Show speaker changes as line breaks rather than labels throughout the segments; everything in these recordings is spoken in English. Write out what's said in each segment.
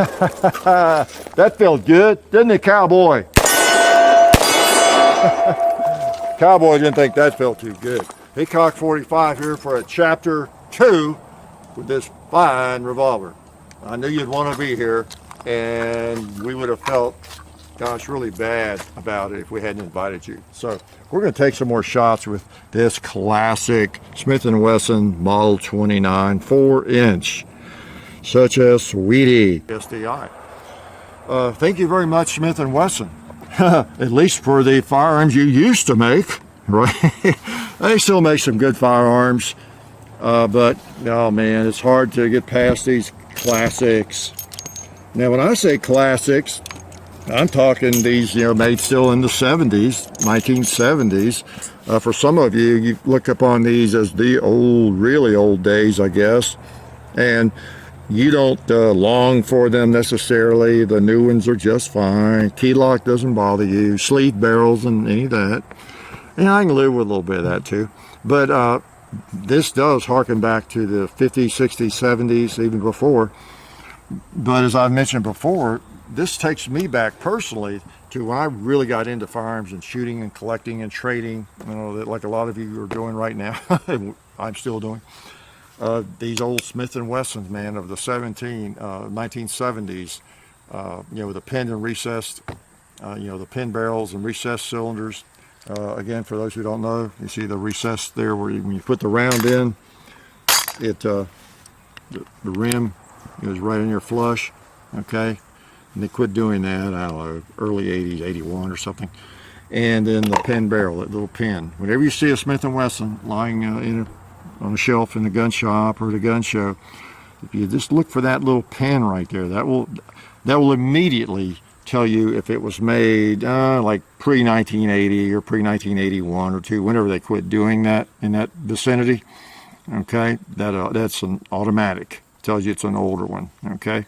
That felt good, didn't it, cowboy? Cowboy didn't think that felt too good. He cocked 45 here for a chapter 2 with this fine revolver. I knew you'd want to be here, and we would have felt, gosh, really bad about it if we hadn't invited you. So we're going to take some more shots with this classic Smith & Wesson Model 29 4-inch, such as Sweetie SDI. Thank you very much, Smith & Wesson. At least for the firearms you used to make, right? They still make some good firearms, but oh man, it's hard to get past these classics. Now, when I say classics, I'm talking these, made still in the 70s, 1970s. For some of you, you look upon these as the old, really old days, I guess, and you don't long for them necessarily. The new ones are just fine. Key lock doesn't bother you. Sleeve barrels and any of that. And I can live with a little bit of that too. But this does harken back to the 50s, 60s, 70s, even before. But as I've mentioned before, this takes me back personally to when I really got into firearms and shooting and collecting and trading, like a lot of you are doing right now. I'm still doing. These old Smith & Wessons, man, of the 1970s, with the pin and recessed, the pin barrels and recessed cylinders. Again, for those who don't know, you see the recess there where when you put the round in, the rim is right in your flush, okay? And they quit doing that, I don't know, early 80s, 81 or something. And then the pin barrel, that little pin. Whenever you see a Smith & Wesson lying on a shelf in the gun shop or the gun show, if you just look for that little pin right there, that will immediately tell you if it was made like pre-1980 or pre-1981 or 2, whenever they quit doing that in that vicinity. Okay, that's an automatic. Tells you it's an older one. Okay,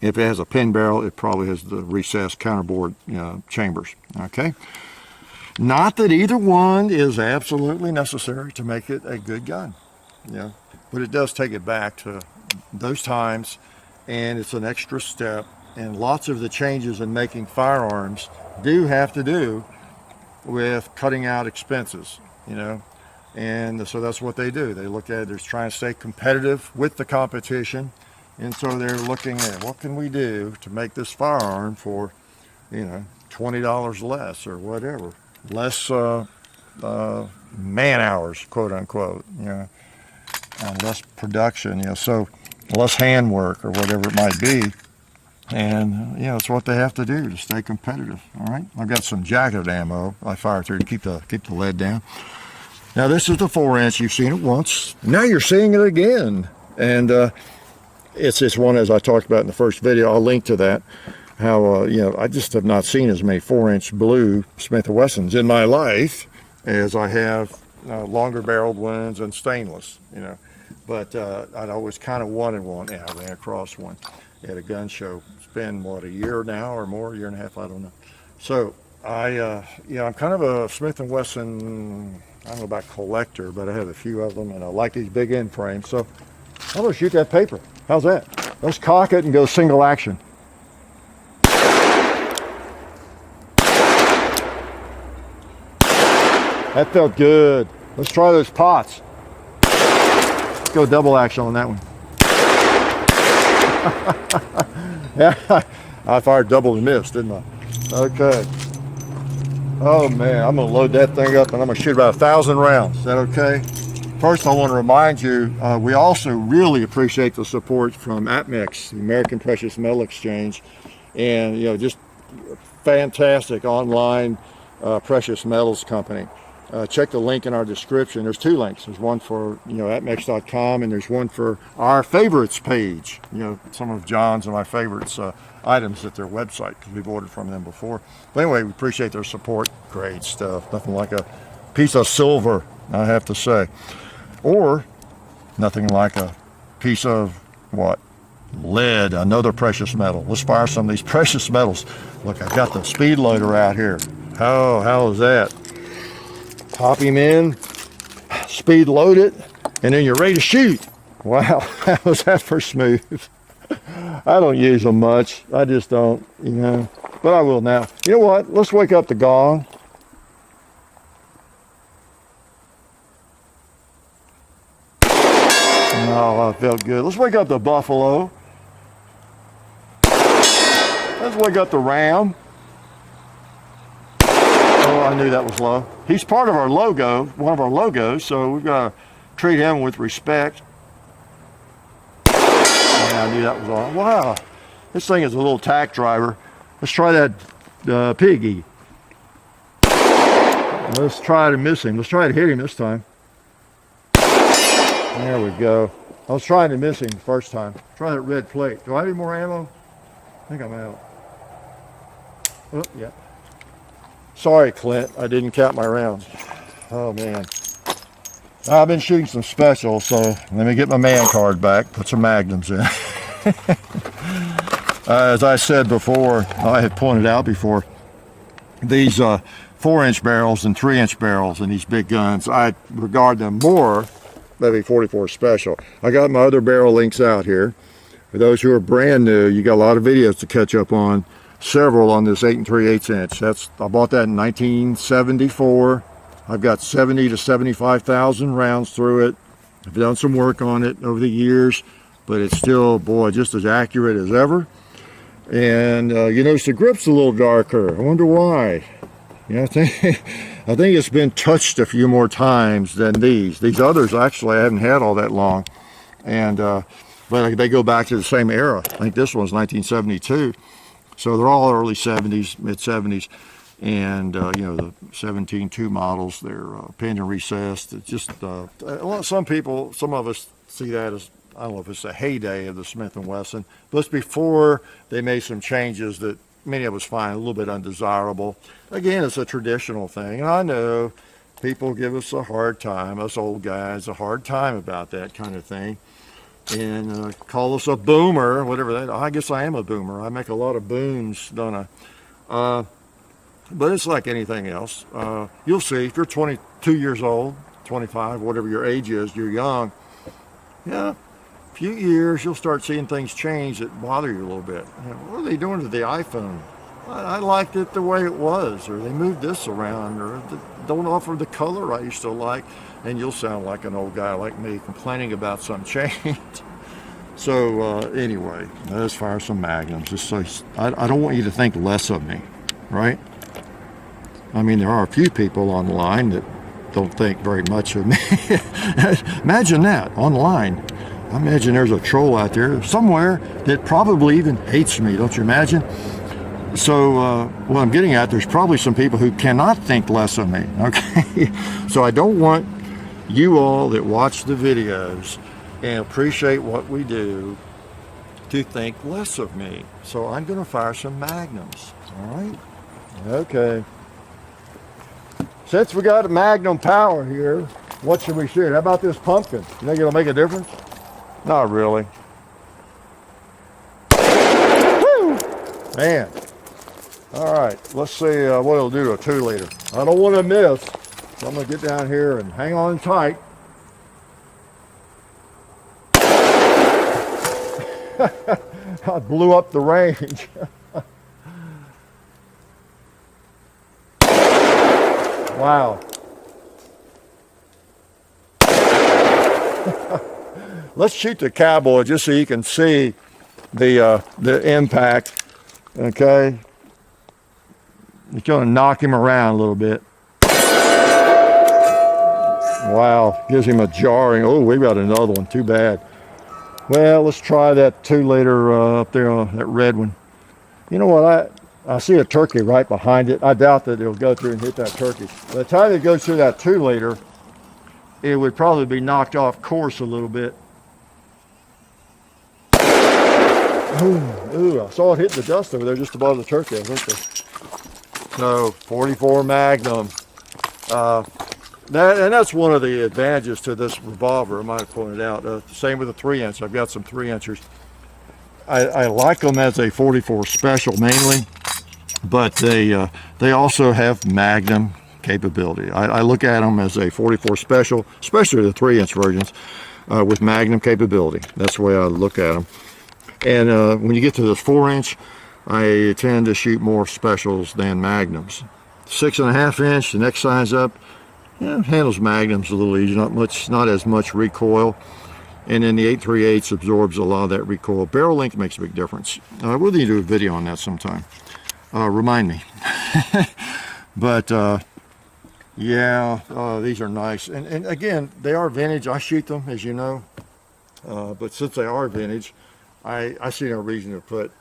if it has a pin barrel, it probably has the recessed counterbore chambers. Okay. Not that either one is absolutely necessary to make it a good gun, but it does take it back to those times, and it's an extra step. And lots of the changes in making firearms do have to do with cutting out expenses, and so that's what they do. They look at it, they're trying to stay competitive with the competition, and so they're looking at what can we do to make this firearm for, $20 less or whatever. Less man hours, quote unquote, and less production, so less handwork or whatever it might be. And it's what they have to do to stay competitive. All right, I've got some jacket ammo I fire through to keep the lead down. Now this is the 4-inch. You've seen it once. Now you're seeing it again, and it's one as I talked about in the first video. I'll link to that. How I just have not seen as many 4-inch blue Smith & Wessons in my life as I have longer barreled ones and stainless, but I'd always kind of wanted one. Yeah, I ran across one at a gun show. It's been a year now or more, a year and a half, I don't know. So I'm kind of a Smith & Wesson, I don't know about collector, but I have a few of them, and I like these big end frames. So I'm gonna shoot that paper. How's that? Let's cock it and go single action. That felt good. Let's try those pots. Let's go double action on that one. Yeah, I fired double and missed, didn't I? Okay. Oh man, I'm gonna load that thing up and I'm gonna shoot about 1,000 rounds. Is that okay? First, I want to remind you, we also really appreciate the support from Apmex, the American Precious Metal Exchange, and just fantastic online precious metals company. Check the link in our description. There's 2 links. There's one for apmex.com, and there's one for our favorites page. Some of John's and my favorites items at their website, because we've ordered from them before. But anyway, we appreciate their support. Great stuff. Nothing like a piece of silver, I have to say, or nothing like a piece of what? Lead, another precious metal. Let's fire some of these precious metals. Look, I've got the speed loader out here. How is that? Pop him in, speed load it, and then you're ready to shoot. Wow, how was that for smooth? I don't use them much. I just don't, you know. But I will now. You know what? Let's wake up the gong. Oh, that felt good. Let's wake up the buffalo. Let's wake up the ram. Oh, I knew that was low. He's part of our logo, one of our logos, so we've got to treat him with respect. Yeah, I knew that was on. Wow, this thing is a little tack driver. Let's try that piggy. Let's try to miss him. Let's try to hit him this time. There we go. I was trying to miss him the first time. Try that red plate. Do I have any more ammo? I think I'm out. Oh, yeah. Sorry, Clint. I didn't count my rounds. Oh, man. I've been shooting some specials, so let me get my man card back. Put some Magnums in. As I said before, I had pointed out before, these 4-inch barrels and 3-inch barrels and these big guns, I regard them more maybe 44 Special. I got my other barrel links out here. For those who are brand new, you got a lot of videos to catch up on. Several on this 8 3/8 inch. I bought that in 1974. I've got 70 to 75,000 rounds through it. I've done some work on it over the years, but it's still, boy, just as accurate as ever. And you notice the grip's a little darker. I wonder why. You know, I think it's been touched a few more times than these. These others, actually, I haven't had all that long. And but they go back to the same era. I think this one's 1972. So they're all early 70s, mid 70s. And, you know, the 17.2 models, they're pinion recessed. It's just, some people, some of us see that as, I don't know if it's the heyday of the Smith & Wesson, but it's before they made some changes that many of us find a little bit undesirable. Again, it's a traditional thing. And I know people give us a hard time, us old guys, a hard time about that kind of thing. And call us a boomer, whatever that. I guess I am a boomer. I make a lot of booms, don't I? But it's like anything else. You'll see, if you're 22 years old, 25, whatever your age is, you're young. Yeah, a few years, you'll start seeing things change that bother you a little bit. You know, what are they doing to the iPhone? I liked it the way it was, or they moved this around, or don't offer the color I used to like. And you'll sound like an old guy like me complaining about some change. So anyway, let's fire some Magnums. Just so I don't want you to think less of me, right? I mean, there are a few people online that don't think very much of me. Imagine that, online. I imagine there's a troll out there somewhere that probably even hates me, don't you imagine? So what I'm getting at, there's probably some people who cannot think less of me, okay? So I don't want you all that watch the videos and appreciate what we do to think less of me. So I'm going to fire some Magnums, all right? Okay. Since we got a Magnum power here, what should we shoot? How about this pumpkin? You think it'll make a difference? Not really. Woo! Man. All right, let's see what it'll do to a 2-liter. I don't want to miss, so I'm going to get down here and hang on tight. I blew up the range. Wow. Let's shoot the cowboy just so you can see the impact. Okay. It's going to knock him around a little bit. Wow. Gives him a jarring. Oh, we got another one. Too bad. Well, let's try that 2-liter up there on that red one. You know what? I see a turkey right behind it. I doubt that it'll go through and hit that turkey. By the time it goes through that 2-liter, it would probably be knocked off course a little bit. Ooh, I saw it hit the dust over there just above the turkey, I think. So, 44 Magnum. That's one of the advantages to this revolver, I might have pointed out. Same with the 3-inch. I've got some 3-inchers. I like them as a 44 Special mainly, but they also have Magnum capability. I look at them as a 44 Special, especially the 3-inch versions, with Magnum capability. That's the way I look at them. And when you get to this 4-inch, I tend to shoot more specials than Magnums. 6.5-inch, the next size up, yeah, handles Magnums a little easier, not as much recoil. And then the 8.3/8 absorbs a lot of that recoil. Barrel length makes a big difference. We'll need to do a video on that sometime. Remind me. But yeah, these are nice. And again, they are vintage. I shoot them, as you know. But since they are vintage, I see no reason to put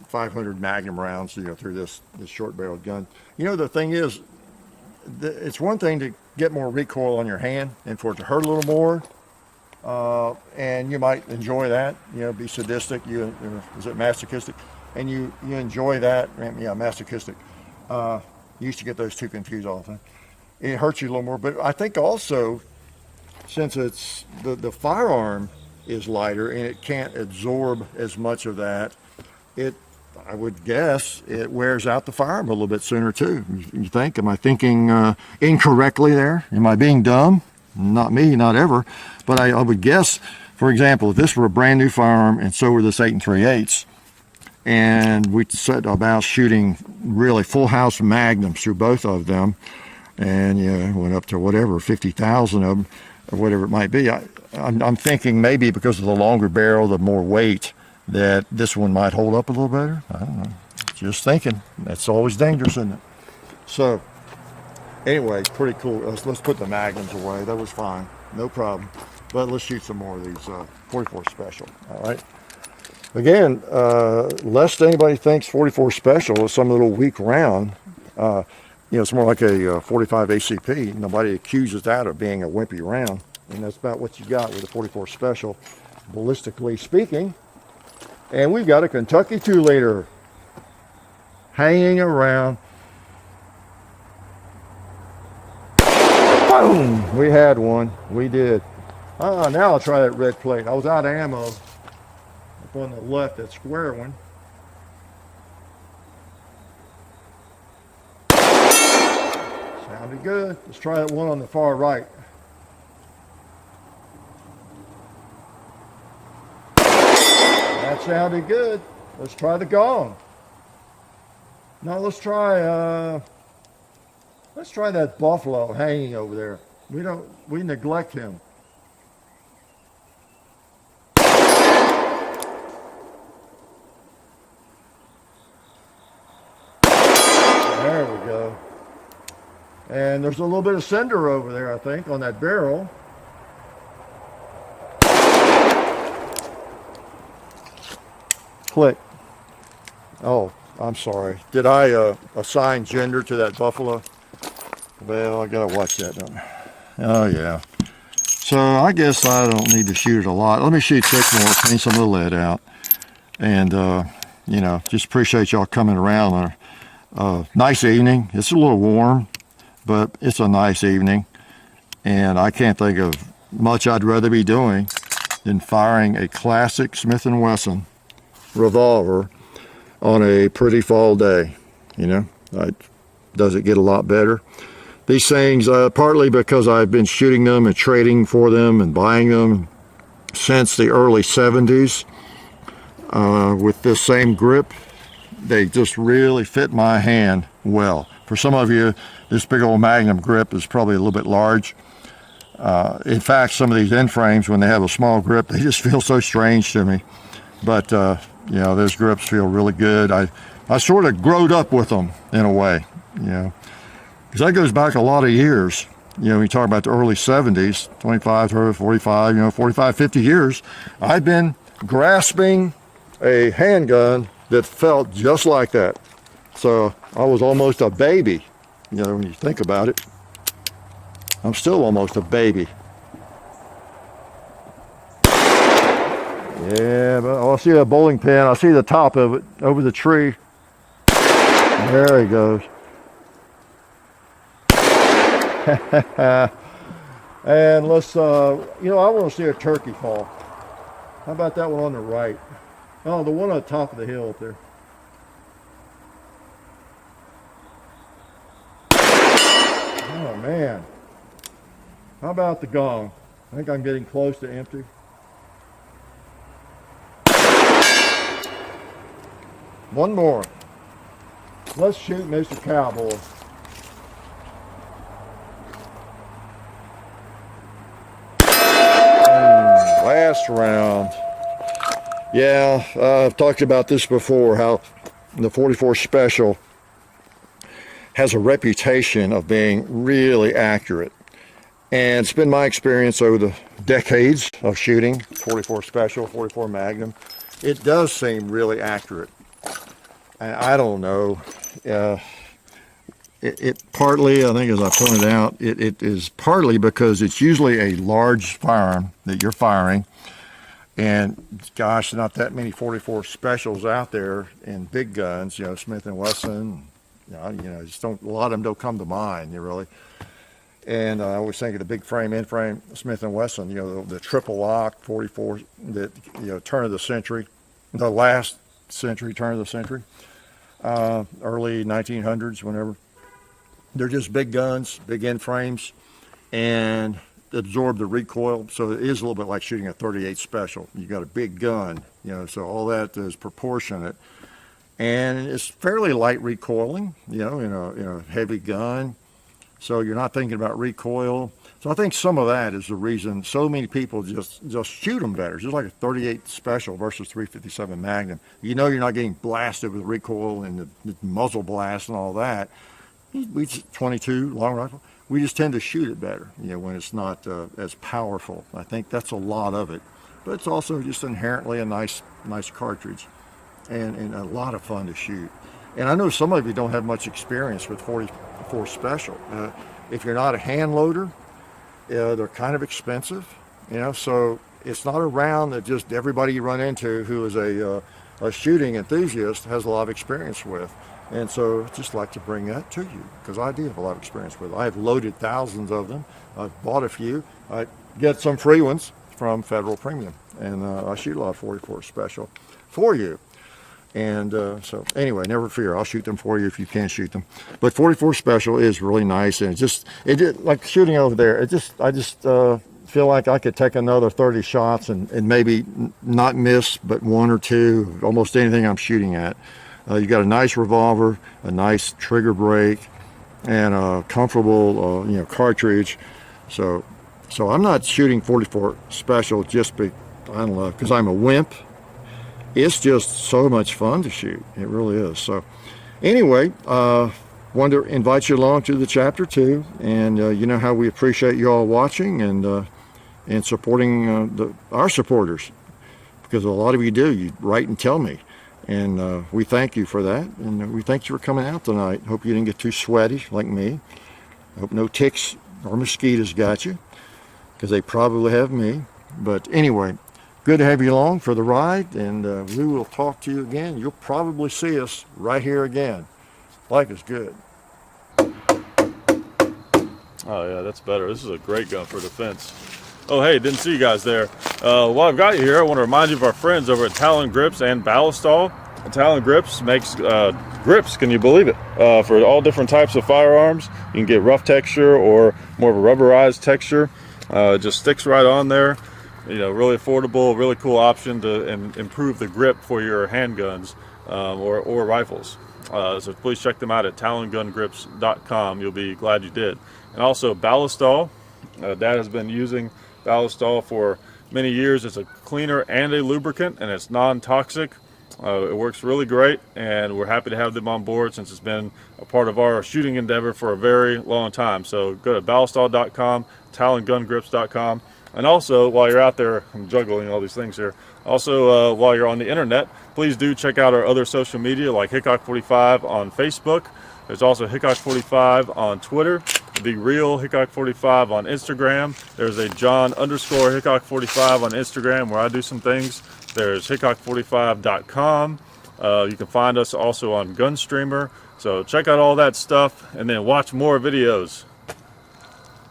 500 Magnum rounds, through this short-barreled gun. The thing is, it's one thing to get more recoil on your hand and for it to hurt a little more. And you might enjoy that, be sadistic, is it masochistic? And you enjoy that, yeah, masochistic. You used to get those two confused often. It hurts you a little more, but I think also, since it's, the firearm is lighter and it can't absorb as much of that, I would guess it wears out the firearm a little bit sooner too. You think, am I thinking incorrectly there? Am I being dumb? Not me, not ever. But I would guess, for example, if this were a brand new firearm and so were this 8 3/8, and we set about shooting really full house Magnums through both of them, and went up to whatever, 50,000 of them, or whatever it might be. I'm thinking maybe because of the longer barrel, the more weight, that this one might hold up a little better. I don't know. Just thinking. That's always dangerous, isn't it? So, anyway, pretty cool. Let's put the Magnums away. That was fine. No problem. But let's shoot some more of these 44 Special. All right. Again, lest anybody thinks 44 Special is some little weak round, it's more like a 45 ACP. Nobody accuses that of being a wimpy round. And that's about what you got with a 44 Special, ballistically speaking. And we've got a Kentucky 2-liter hanging around. Boom! We had one. We did. Now I'll try that red plate. I was out of ammo up on the left, that square one. Sounded good. Let's try that one on the far right. That sounded good. Let's try the gong. Now let's try that buffalo hanging over there. We neglect him. There we go. And there's a little bit of cinder over there, I think, on that barrel. Click. Oh, I'm sorry. Did I assign gender to that buffalo? Well, I gotta watch that, don't I? Oh yeah. So I guess I don't need to shoot it a lot. Let me shoot 6 more, clean some of the lead out, and just appreciate y'all coming around on a nice evening. It's a little warm, but it's a nice evening, and I can't think of much I'd rather be doing than firing a classic Smith & Wesson revolver on a pretty fall day. Does it get a lot better? These things, partly because I've been shooting them and trading for them and buying them since the early 70s with this same grip, they just really fit my hand well. For some of you, this big old Magnum grip is probably a little bit large. In fact, some of these end frames, when they have a small grip, they just feel so strange to me. But those grips feel really good. I sort of growed up with them in a way, because that goes back a lot of years. When you talk about the early 70s, 25, 30, 45, 45, 50 years, I've been grasping a handgun that felt just like that. So I was almost a baby, when you think about it. I'm still almost a baby. Yeah, but I see a bowling pin. I see the top of it over the tree. There he goes. And let's, I want to see a turkey fall. How about that one on the right? Oh, the one on the top of the hill up there. Oh, man. How about the gong? I think I'm getting close to empty. One more. Let's shoot Mr. Cowboy. Last round. Yeah, I've talked about this before, how the 44 Special has a reputation of being really accurate. And it's been my experience over the decades of shooting 44 Special, 44 Magnum. It does seem really accurate. And I don't know. It partly, I think as I pointed out, it is partly because it's usually a large firearm that you're firing. And gosh, not that many 44 Specials out there in big guns, you know, Smith & Wesson, you know, just don't, a lot of them don't come to mind, really. And I always think of the big frame, in-frame Smith & Wesson, you know, the triple lock 44, that, you know, turn of the century, the last century, turn of the century, early 1900s, whenever. They're just big guns, big in-frames, and absorb the recoil. So it is a little bit like shooting a 38 Special. You got a big gun, you know, so all that is proportionate. And it's fairly light recoiling, you know, in a heavy gun. So you're not thinking about recoil. So I think some of that is the reason so many people just shoot them better. Just like a 38 Special versus 357 Magnum. You know you're not getting blasted with recoil and the muzzle blast and all that. We 22 long rifle. We just tend to shoot it better, you know, when it's not as powerful. I think that's a lot of it. But it's also just inherently a nice cartridge and a lot of fun to shoot. And I know some of you don't have much experience with 44 Special. If you're not a hand loader, they're kind of expensive, you know, so it's not a round that just everybody you run into who is a shooting enthusiast has a lot of experience with. And so I'd just like to bring that to you, because I do have a lot of experience with it. I've loaded thousands of them. I've bought a few. I get some free ones from Federal Premium, and I shoot a lot of 44 Special for you. And so anyway, never fear, I'll shoot them for you if you can't shoot them. But 44 Special is really nice, and it did, like shooting over there, I just feel like I could take another 30 shots and maybe not miss but one or two, almost anything I'm shooting at. You got a nice revolver, a nice trigger brake, and a comfortable you know, cartridge. So I'm not shooting 44 Special just I don't know, because I'm a wimp. It's just so much fun to shoot. It really is. So anyway, wanted to invite you along to the chapter 2, and you know how we appreciate you all watching and supporting our supporters, because a lot of you do. You write and tell me. And we thank you for that, and we thank you for coming out tonight. Hope you didn't get too sweaty like me. Hope no ticks or mosquitoes got you, because they probably have me. But anyway, good to have you along for the ride, and we will talk to you again. You'll probably see us right here again. Life is good.
Oh yeah, that's better. This is a great gun for defense. Oh hey, didn't see you guys there. While I've got you here, I want to remind you of our friends over at Talon Grips and Ballistol. Talon Grips makes grips, can you believe it, for all different types of firearms. You can get rough texture or more of a rubberized texture. It just sticks right on there. You know, really affordable, really cool option to improve the grip for your handguns or rifles. So please check them out at talongungrips.com. You'll be glad you did. And also Ballistol. Dad has been using Ballistol for many years. It's a cleaner and a lubricant, and it's non-toxic. It works really great, and we're happy to have them on board since it's been a part of our shooting endeavor for a very long time. So go to ballistol.com, talongungrips.com, and also while you're out there, I'm juggling all these things here. Also, while you're on the internet, please do check out our other social media like Hickok45 on Facebook. There's also Hickok45 on Twitter, The Real Hickok45 on Instagram. There's a John_Hickok45 on Instagram where I do some things. There's Hickok45.com. You can find us also on Gunstreamer. So check out all that stuff and then watch more videos.